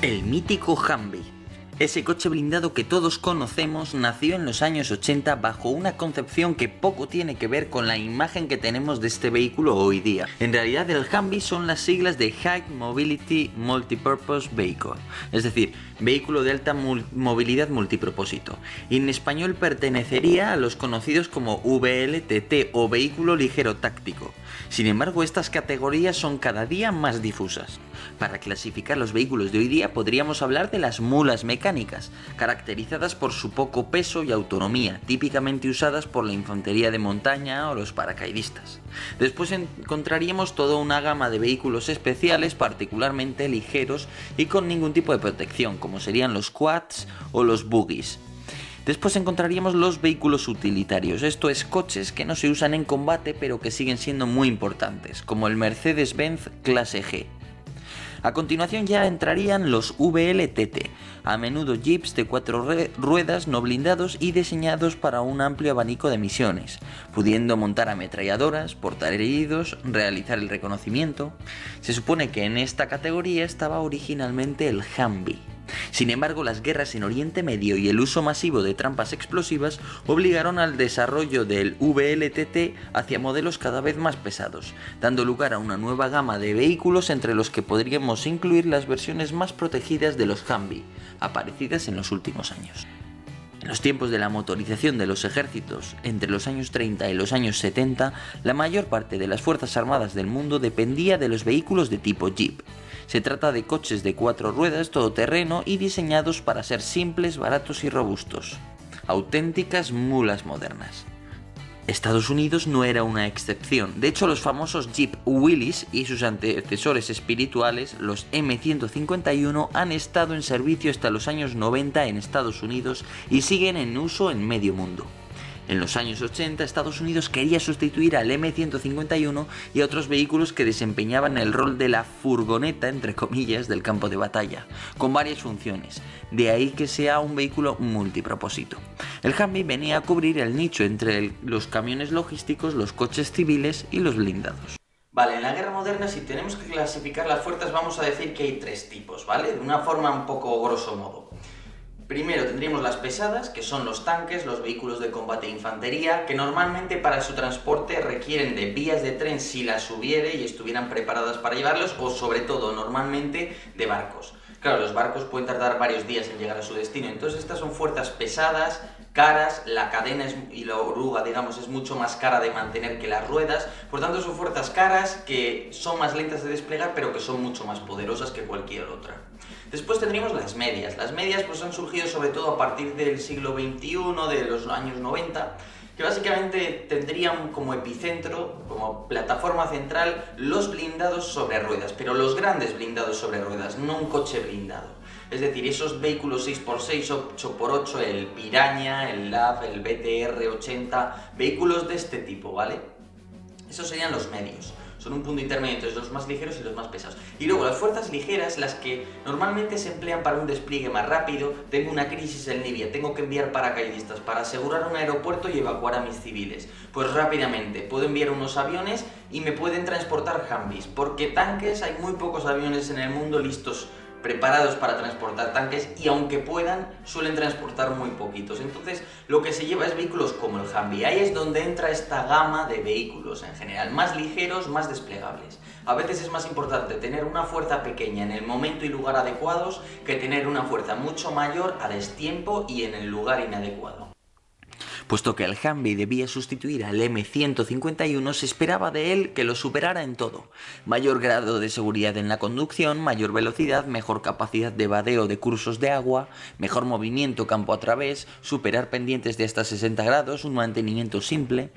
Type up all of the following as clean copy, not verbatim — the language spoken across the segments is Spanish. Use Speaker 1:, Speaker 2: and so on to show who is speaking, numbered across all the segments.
Speaker 1: El mítico Humvee. Ese coche blindado que todos conocemos nació en los años 80 bajo una concepción que poco tiene que ver con la imagen que tenemos de este vehículo hoy día. En realidad el Humvee son las siglas de High Mobility Multipurpose Vehicle, es decir, vehículo de alta movilidad multipropósito. Y en español pertenecería a los conocidos como VLTT o vehículo ligero táctico. Sin embargo, estas categorías son cada día más difusas. Para clasificar los vehículos de hoy día podríamos hablar de las mulas mecánicas, caracterizadas por su poco peso y autonomía, típicamente usadas por la infantería de montaña o los paracaidistas. Después encontraríamos toda una gama de vehículos especiales particularmente ligeros y con ningún tipo de protección, como serían los quads o los buggies. Después encontraríamos los vehículos utilitarios, esto es, coches que no se usan en combate pero que siguen siendo muy importantes, como el Mercedes-Benz Clase G. A continuación ya entrarían los VLTT, a menudo jeeps de 4 ruedas no blindados y diseñados para un amplio abanico de misiones, pudiendo montar ametralladoras, portar heridos, realizar el reconocimiento. Se supone que en esta categoría estaba originalmente el Humvee. Sin embargo, las guerras en Oriente Medio y el uso masivo de trampas explosivas obligaron al desarrollo del VLTT hacia modelos cada vez más pesados, dando lugar a una nueva gama de vehículos entre los que podríamos incluir las versiones más protegidas de los Humvee, aparecidas en los últimos años. En los tiempos de la motorización de los ejércitos, entre los años 30 y los años 70, la mayor parte de las fuerzas armadas del mundo dependía de los vehículos de tipo Jeep. Se trata de coches de 4 ruedas todoterreno y diseñados para ser simples, baratos y robustos. Auténticas mulas modernas. Estados Unidos no era una excepción. De hecho, los famosos Jeep Willys y sus antecesores espirituales, los M151, han estado en servicio hasta los años 90 en Estados Unidos y siguen en uso en medio mundo. En los años 80, Estados Unidos quería sustituir al M151 y a otros vehículos que desempeñaban el rol de la furgoneta, entre comillas, del campo de batalla, con varias funciones, de ahí que sea un vehículo multipropósito. El Humvee venía a cubrir el nicho entre los camiones logísticos, los coches civiles y los blindados. Vale, en la guerra moderna, si tenemos que clasificar las fuerzas, vamos a decir que hay 3 tipos, ¿vale? De una forma un poco grosso modo. Primero tendríamos las pesadas, que son los tanques, los vehículos de combate e infantería, que normalmente para su transporte requieren de vías de tren si las hubiere y estuvieran preparadas para llevarlos, o sobre todo, normalmente, de barcos. Claro, los barcos pueden tardar varios días en llegar a su destino, entonces estas son fuerzas pesadas, caras, la cadena y la oruga, digamos, es mucho más cara de mantener que las ruedas, por tanto son fuerzas caras que son más lentas de desplegar, pero que son mucho más poderosas que cualquier otra. Después tendríamos las medias. Las medias pues han surgido sobre todo a partir del siglo XXI, de los años 90, que básicamente tendrían como epicentro, como plataforma central, los blindados sobre ruedas, pero los grandes blindados sobre ruedas, no un coche blindado. Es decir, esos vehículos 6x6, 8x8, el Piranha, el LAF, el BTR-80, vehículos de este tipo, ¿vale? Esos serían los medios. Son un punto intermedio entre los más ligeros y los más pesados. Y luego las fuerzas ligeras, las que normalmente se emplean para un despliegue más rápido. Tengo una crisis en Libia, tengo que enviar paracaidistas para asegurar un aeropuerto y evacuar a mis civiles. Pues rápidamente puedo enviar unos aviones y me pueden transportar Humvees, porque tanques, hay muy pocos aviones en el mundo listos, preparados para transportar tanques, y aunque puedan, suelen transportar muy poquitos. Entonces, lo que se lleva es vehículos como el Humvee. Ahí es donde entra esta gama de vehículos en general, más ligeros, más desplegables. A veces es más importante tener una fuerza pequeña en el momento y lugar adecuados que tener una fuerza mucho mayor a destiempo y en el lugar inadecuado. Puesto que el Humvee debía sustituir al M151, se esperaba de él que lo superara en todo. Mayor grado de seguridad en la conducción, mayor velocidad, mejor capacidad de vadeo de cursos de agua, mejor movimiento campo a través, superar pendientes de hasta 60 grados, un mantenimiento simple.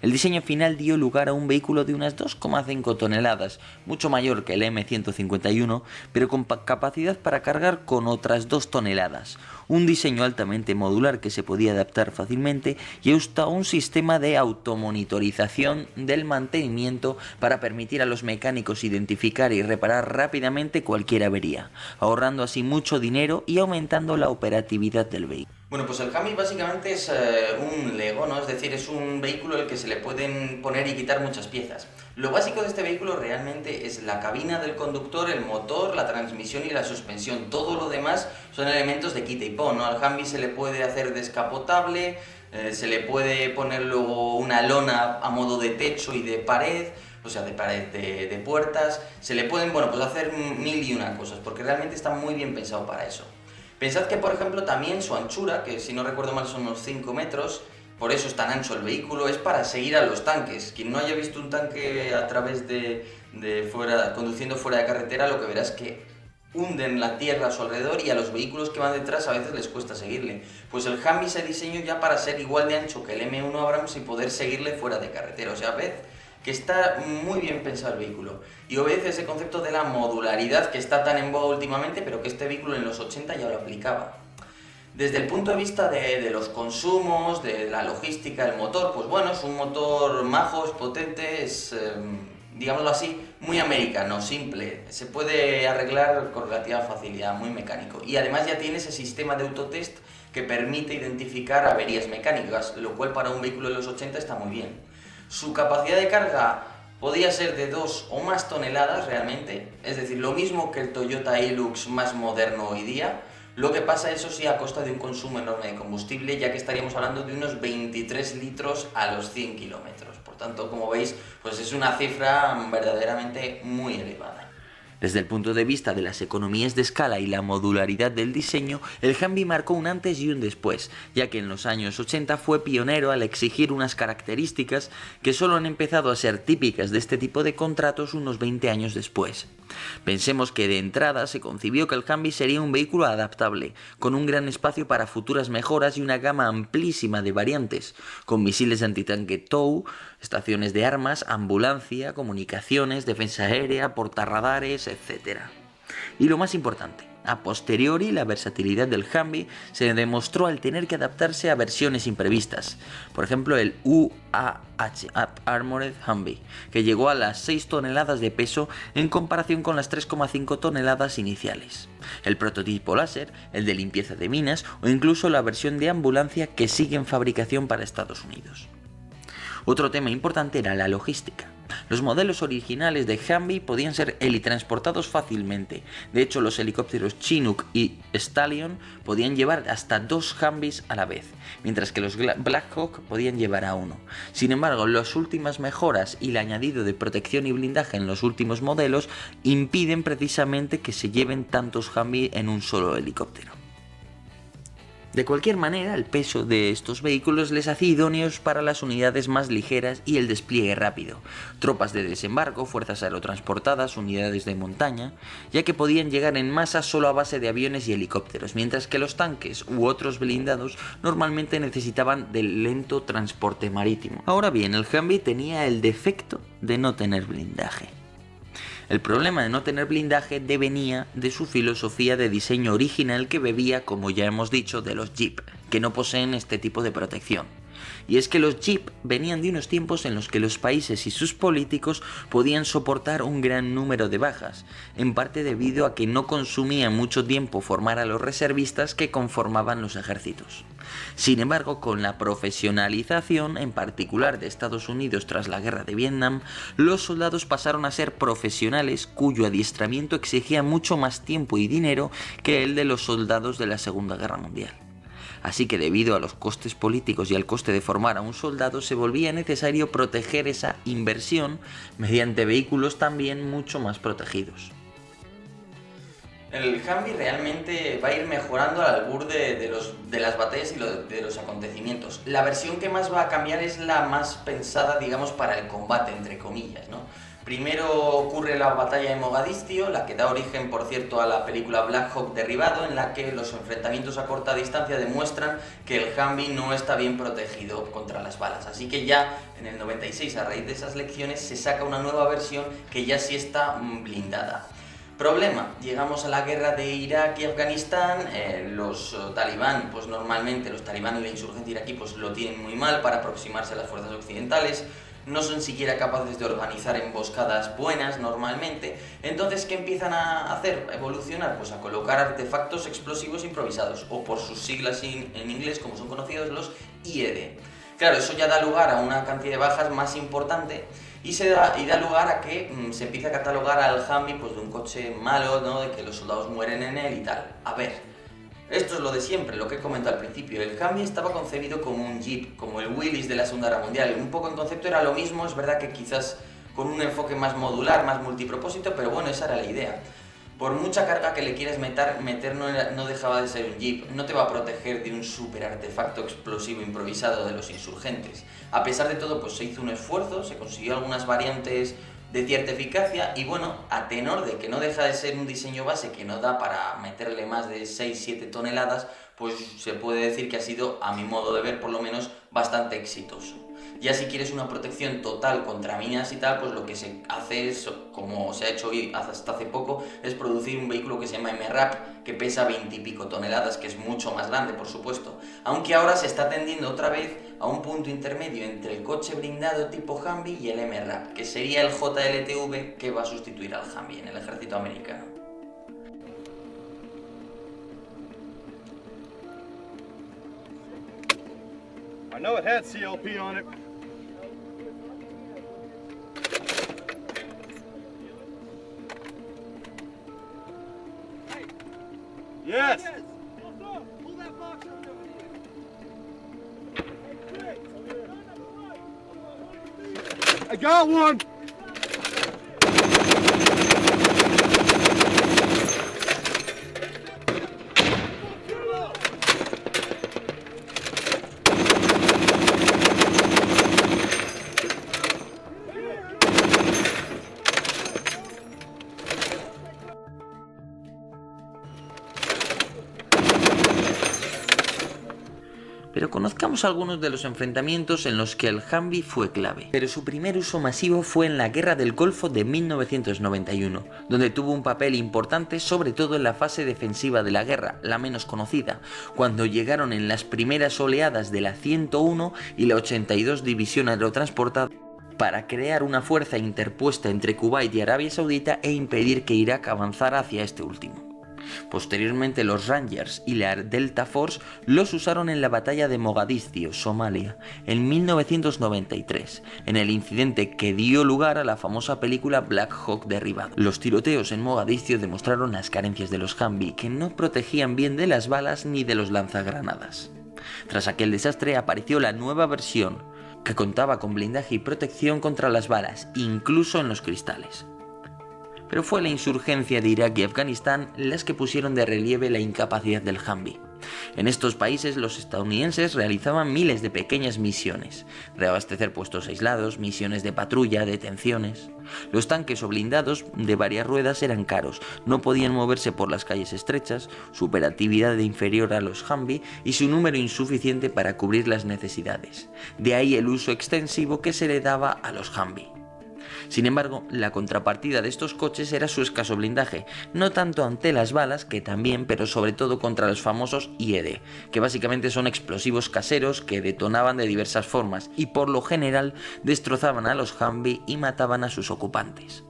Speaker 1: El diseño final dio lugar a un vehículo de unas 2,5 toneladas, mucho mayor que el M151, pero con capacidad para cargar con otras 2 toneladas. un diseño altamente modular que se podía adaptar fácilmente y hasta un sistema de automonitorización del mantenimiento para permitir a los mecánicos identificar y reparar rápidamente cualquier avería, ahorrando así mucho dinero y aumentando la operatividad del vehículo. Bueno, pues el Humvee básicamente es un Lego, ¿no? Es decir, es un vehículo al que se le pueden poner y quitar muchas piezas. Lo básico de este vehículo realmente es la cabina del conductor, el motor, la transmisión y la suspensión. Todo lo demás son elementos de quita y pon, ¿no? Al Humvee se le puede hacer descapotable, se le puede poner luego una lona a modo de techo y de pared, o sea, de pared de puertas. Se le pueden, bueno, pues hacer mil y una cosas, porque realmente está muy bien pensado para eso. Pensad que, por ejemplo, también su anchura, que si no recuerdo mal son unos 5 metros, por eso es tan ancho el vehículo, es para seguir a los tanques. Quien no haya visto un tanque a través de fuera, conduciendo fuera de carretera, lo que verás es que hunden la tierra a su alrededor y a los vehículos que van detrás a veces les cuesta seguirle. Pues el Humvee se diseñó ya para ser igual de ancho que el M1 Abrams y poder seguirle fuera de carretera. O sea, ved que está muy bien pensado el vehículo y obedece ese concepto de la modularidad que está tan en boga últimamente, pero que este vehículo en los 80 ya lo aplicaba. Desde el punto de vista de los consumos, de la logística, el motor, pues bueno, es un motor majo, es potente, es, digámoslo así, muy americano, simple, se puede arreglar con relativa facilidad, muy mecánico. Y además ya tiene ese sistema de autotest que permite identificar averías mecánicas, lo cual para un vehículo de los 80 está muy bien. Su capacidad de carga podía ser de 2 o más toneladas realmente, es decir, lo mismo que el Toyota Hilux más moderno hoy día. Lo que pasa, eso sí, a costa de un consumo enorme de combustible, ya que estaríamos hablando de unos 23 litros a los 100 kilómetros. Por tanto, como veis, pues es una cifra verdaderamente muy elevada. Desde el punto de vista de las economías de escala y la modularidad del diseño, el Humvee marcó un antes y un después, ya que en los años 80 fue pionero al exigir unas características que solo han empezado a ser típicas de este tipo de contratos unos 20 años después. Pensemos que de entrada se concibió que el Humvee sería un vehículo adaptable, con un gran espacio para futuras mejoras y una gama amplísima de variantes, con misiles antitanque TOW, estaciones de armas, ambulancia, comunicaciones, defensa aérea, portarradares, etc. Y lo más importante, a posteriori la versatilidad del Humvee se demostró al tener que adaptarse a versiones imprevistas, por ejemplo el UAH, Up Armored Humvee, que llegó a las 6 toneladas de peso en comparación con las 3,5 toneladas iniciales, el prototipo láser, el de limpieza de minas o incluso la versión de ambulancia que sigue en fabricación para Estados Unidos. Otro tema importante era la logística. Los modelos originales de Humvee podían ser helitransportados fácilmente. De hecho, los helicópteros Chinook y Stallion podían llevar hasta 2 Humvees a la vez, mientras que los Black Hawk podían llevar a uno. Sin embargo, las últimas mejoras y el añadido de protección y blindaje en los últimos modelos impiden precisamente que se lleven tantos Humvee en un solo helicóptero. De cualquier manera, el peso de estos vehículos les hacía idóneos para las unidades más ligeras y el despliegue rápido, tropas de desembarco, fuerzas aerotransportadas, unidades de montaña, ya que podían llegar en masa solo a base de aviones y helicópteros, mientras que los tanques u otros blindados normalmente necesitaban del lento transporte marítimo. Ahora bien, el Humvee tenía el defecto de no tener blindaje. El problema de no tener blindaje devenía de su filosofía de diseño original que bebía, como ya hemos dicho, de los Jeep, que no poseen este tipo de protección. Y es que los Jeep venían de unos tiempos en los que los países y sus políticos podían soportar un gran número de bajas, en parte debido a que no consumía mucho tiempo formar a los reservistas que conformaban los ejércitos. Sin embargo, con la profesionalización, en particular de Estados Unidos tras la guerra de Vietnam, los soldados pasaron a ser profesionales cuyo adiestramiento exigía mucho más tiempo y dinero que el de los soldados de la Segunda Guerra Mundial. Así que debido a los costes políticos y al coste de formar a un soldado, se volvía necesario proteger esa inversión mediante vehículos también mucho más protegidos. El Humvee realmente va a ir mejorando al albur de las batallas y de los acontecimientos. La versión que más va a cambiar es la más pensada, digamos, para el combate, entre comillas, ¿no? Primero ocurre la batalla de Mogadiscio, la que da origen, por cierto, a la película Black Hawk Derribado, en la que los enfrentamientos a corta distancia demuestran que el Humvee no está bien protegido contra las balas. Así que ya en el 96, a raíz de esas lecciones, se saca una nueva versión que ya sí está blindada. Problema, llegamos a la guerra de Irak y Afganistán, los talibán, pues normalmente los talibanes y la insurgencia iraquí pues lo tienen muy mal para aproximarse a las fuerzas occidentales, no son siquiera capaces de organizar emboscadas buenas normalmente, entonces ¿qué empiezan a hacer? A evolucionar, pues a colocar artefactos explosivos improvisados, o por sus siglas en inglés como son conocidos los IED. Claro, eso ya da lugar a una cantidad de bajas más importante y da lugar a que se empiece a catalogar al Humvee pues, de un coche malo, ¿no? De que los soldados mueren en él y tal. A ver, esto es lo de siempre, lo que he comentado al principio. El Humvee estaba concebido como un Jeep, como el Willys de la Segunda Guerra Mundial. Un poco en concepto era lo mismo, es verdad que quizás con un enfoque más modular, más multipropósito, pero bueno, esa era la idea. Por mucha carga que le quieras meter no dejaba de ser un Jeep, no te va a proteger de un super artefacto explosivo improvisado de los insurgentes. A pesar de todo, pues se hizo un esfuerzo, se consiguió algunas variantes de cierta eficacia y bueno, a tenor de que no deja de ser un diseño base que no da para meterle más de 6-7 toneladas, pues se puede decir que ha sido, a mi modo de ver por lo menos, bastante exitoso. Ya si quieres una protección total contra minas y tal, pues lo que se hace es, como se ha hecho hoy hasta hace poco, es producir un vehículo que se llama MRAP, que pesa 20 y pico toneladas, que es mucho más grande, por supuesto. Aunque ahora se está tendiendo otra vez a un punto intermedio entre el coche blindado tipo Humvee y el MRAP, que sería el JLTV que va a sustituir al Humvee en el ejército americano.
Speaker 2: I know it had CLP on it. Yes.
Speaker 3: Pull that box over
Speaker 2: I got one.
Speaker 1: Pero conozcamos algunos de los enfrentamientos en los que el Humvee fue clave. Pero su primer uso masivo fue en la Guerra del Golfo de 1991, donde tuvo un papel importante sobre todo en la fase defensiva de la guerra, la menos conocida, cuando llegaron en las primeras oleadas de la 101 y la 82 División Aerotransportada para crear una fuerza interpuesta entre Kuwait y Arabia Saudita e impedir que Irak avanzara hacia este último. Posteriormente los Rangers y la Delta Force los usaron en la batalla de Mogadiscio, Somalia, en 1993, en el incidente que dio lugar a la famosa película Black Hawk derribado. Los tiroteos en Mogadiscio demostraron las carencias de los Humvee, que no protegían bien de las balas ni de los lanzagranadas. Tras aquel desastre apareció la nueva versión, que contaba con blindaje y protección contra las balas, incluso en los cristales. Pero fue la insurgencia de Irak y Afganistán las que pusieron de relieve la incapacidad del Humvee. En estos países los estadounidenses realizaban miles de pequeñas misiones, reabastecer puestos aislados, misiones de patrulla, detenciones. Los tanques o blindados de varias ruedas eran caros, no podían moverse por las calles estrechas, su operatividad inferior a los Humvee y su número insuficiente para cubrir las necesidades. De ahí el uso extensivo que se le daba a los Humvee. Sin embargo, la contrapartida de estos coches era su escaso blindaje, no tanto ante las balas, que también, pero sobre todo contra los famosos IED, que básicamente son explosivos caseros que detonaban de diversas formas y por lo general destrozaban a los Humvee y mataban a sus ocupantes.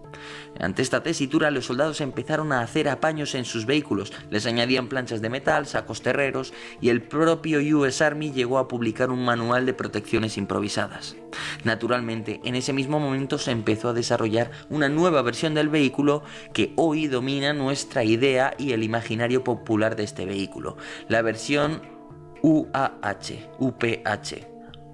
Speaker 1: Ante esta tesitura, los soldados empezaron a hacer apaños en sus vehículos, les añadían planchas de metal, sacos terreros y el propio US Army llegó a publicar un manual de protecciones improvisadas. Naturalmente, en ese mismo momento se empezó a desarrollar una nueva versión del vehículo que hoy domina nuestra idea y el imaginario popular de este vehículo, la versión UPH.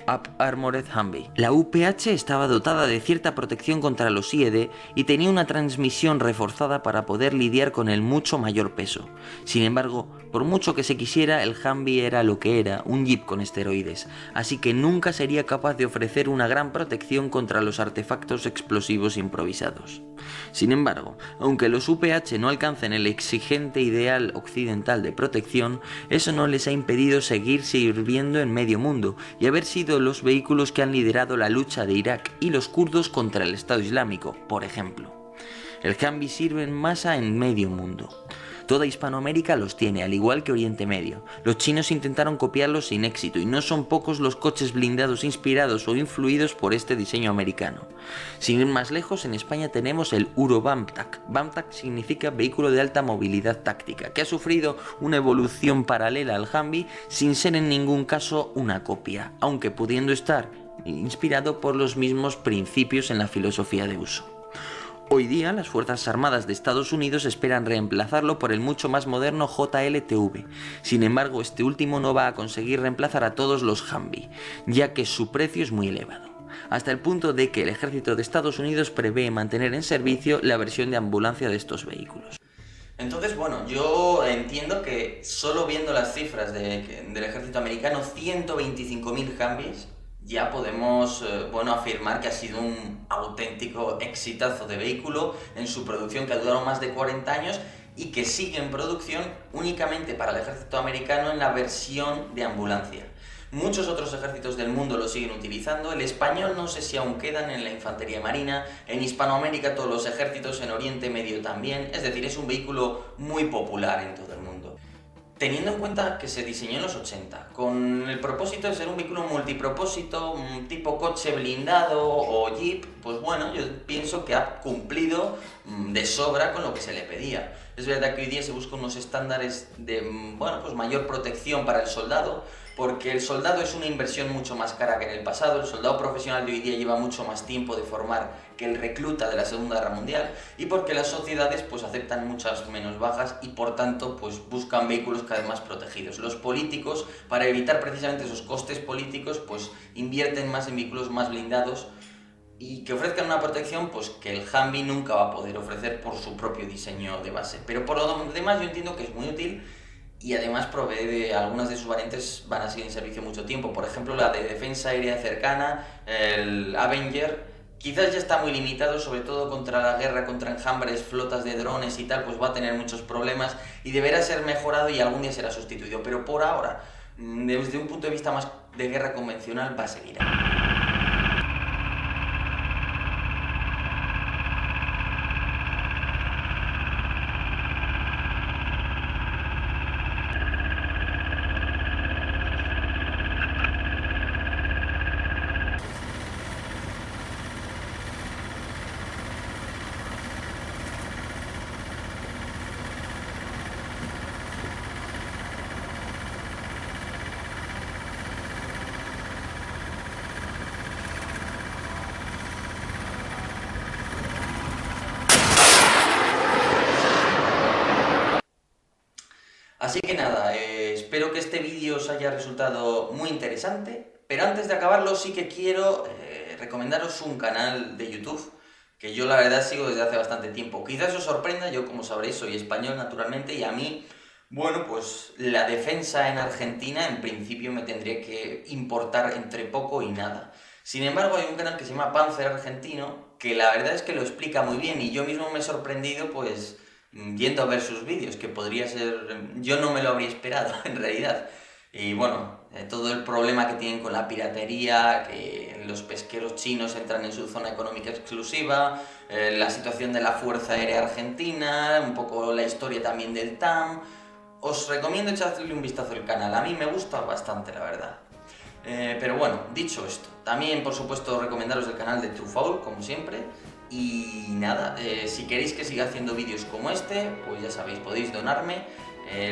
Speaker 1: Up Armored Humvee. La UPH estaba dotada de cierta protección contra los IED y tenía una transmisión reforzada para poder lidiar con el mucho mayor peso. Sin embargo, por mucho que se quisiera, el Humvee era lo que era, un jeep con esteroides, así que nunca sería capaz de ofrecer una gran protección contra los artefactos explosivos improvisados. Sin embargo, aunque los UPH no alcancen el exigente ideal occidental de protección, eso no les ha impedido seguir sirviendo en medio mundo y haber sido los vehículos que han liderado la lucha de Irak y los kurdos contra el Estado Islámico, por ejemplo. El Humvee sirve en masa en medio mundo. Toda Hispanoamérica los tiene, al igual que Oriente Medio. Los chinos intentaron copiarlos sin éxito y no son pocos los coches blindados inspirados o influidos por este diseño americano. Sin ir más lejos, en España tenemos el Uro BAMTAC. BAMTAC significa vehículo de alta movilidad táctica, que ha sufrido una evolución paralela al Humvee sin ser en ningún caso una copia, aunque pudiendo estar inspirado por los mismos principios en la filosofía de uso. Hoy día, las Fuerzas Armadas de Estados Unidos esperan reemplazarlo por el mucho más moderno JLTV. Sin embargo, este último no va a conseguir reemplazar a todos los Humvee, ya que su precio es muy elevado, hasta el punto de que el ejército de Estados Unidos prevé mantener en servicio la versión de ambulancia de estos vehículos. Entonces, bueno, yo entiendo que solo viendo las cifras del ejército americano, 125.000 Humvees, ya podemos afirmar que ha sido un auténtico exitazo de vehículo en su producción, que ha durado más de 40 años y que sigue en producción únicamente para el ejército americano en la versión de ambulancia. Muchos otros ejércitos del mundo lo siguen utilizando. El español no sé si aún quedan en la infantería marina, en Hispanoamérica todos los ejércitos, en Oriente Medio también, es decir, es un vehículo muy popular en todo el mundo. Teniendo en cuenta que se diseñó en los 80, con el propósito de ser un vehículo multipropósito, un tipo coche blindado o jeep, pues bueno, yo pienso que ha cumplido de sobra con lo que se le pedía. Es verdad que hoy día se buscan unos estándares de mayor protección para el soldado, porque el soldado es una inversión mucho más cara que en el pasado. El soldado profesional de hoy día lleva mucho más tiempo de formar que el recluta de la Segunda Guerra Mundial, y porque las sociedades pues aceptan muchas menos bajas y por tanto pues buscan vehículos cada vez más protegidos. Los políticos, para evitar precisamente esos costes políticos, pues invierten más en vehículos más blindados y que ofrezcan una protección pues que el Humvee nunca va a poder ofrecer por su propio diseño de base. Pero por lo demás yo entiendo que es muy útil. Y además provee de algunas de sus variantes van a seguir en servicio mucho tiempo. Por ejemplo, la de defensa aérea cercana, el Avenger, quizás ya está muy limitado, sobre todo contra la guerra, contra enjambres, flotas de drones y tal, pues va a tener muchos problemas y deberá ser mejorado y algún día será sustituido. Pero por ahora, desde un punto de vista más de guerra convencional, va a seguir ahí. Así que nada, espero que este vídeo os haya resultado muy interesante, pero antes de acabarlo sí que quiero recomendaros un canal de YouTube que yo la verdad sigo desde hace bastante tiempo. Quizás os sorprenda, yo como sabréis soy español naturalmente y a mí, pues la defensa en Argentina en principio me tendría que importar entre poco y nada. Sin embargo hay un canal que se llama Panzer Argentino que la verdad es que lo explica muy bien y yo mismo me he sorprendido pues yendo a ver sus vídeos, que podría ser... yo no me lo habría esperado en realidad. Y bueno, todo el problema que tienen con la piratería, que los pesqueros chinos entran en su zona económica exclusiva, la situación de la Fuerza Aérea Argentina, un poco la historia también del TAM. Os recomiendo echarle un vistazo al canal, a mí me gusta bastante la verdad. Pero bueno, dicho esto, también por supuesto recomendaros el canal de Truefowl, como siempre. Y nada, si queréis que siga haciendo vídeos como este, pues ya sabéis, podéis donarme.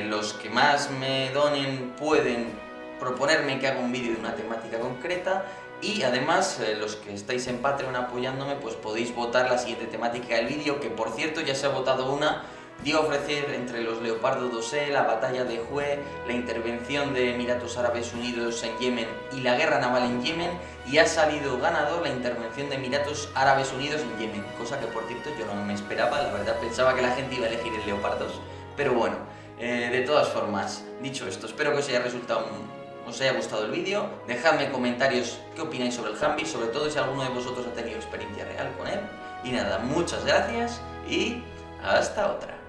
Speaker 1: Los que más me donen pueden proponerme que haga un vídeo de una temática concreta. Y además, los que estáis en Patreon apoyándome, pues podéis votar la siguiente temática del vídeo, que por cierto ya se ha votado una. Dio a ofrecer entre los Leopardo 2E, la batalla de Hue, la intervención de Emiratos Árabes Unidos en Yemen y la guerra naval en Yemen, y ha salido ganador la intervención de Emiratos Árabes Unidos en Yemen, cosa que por cierto yo no me esperaba, la verdad pensaba que la gente iba a elegir el Leopard 2, pero bueno, de todas formas, dicho esto, espero que os haya gustado el vídeo, dejadme comentarios qué opináis sobre el Humvee, sobre todo si alguno de vosotros ha tenido experiencia real con él, y nada, muchas gracias y hasta otra.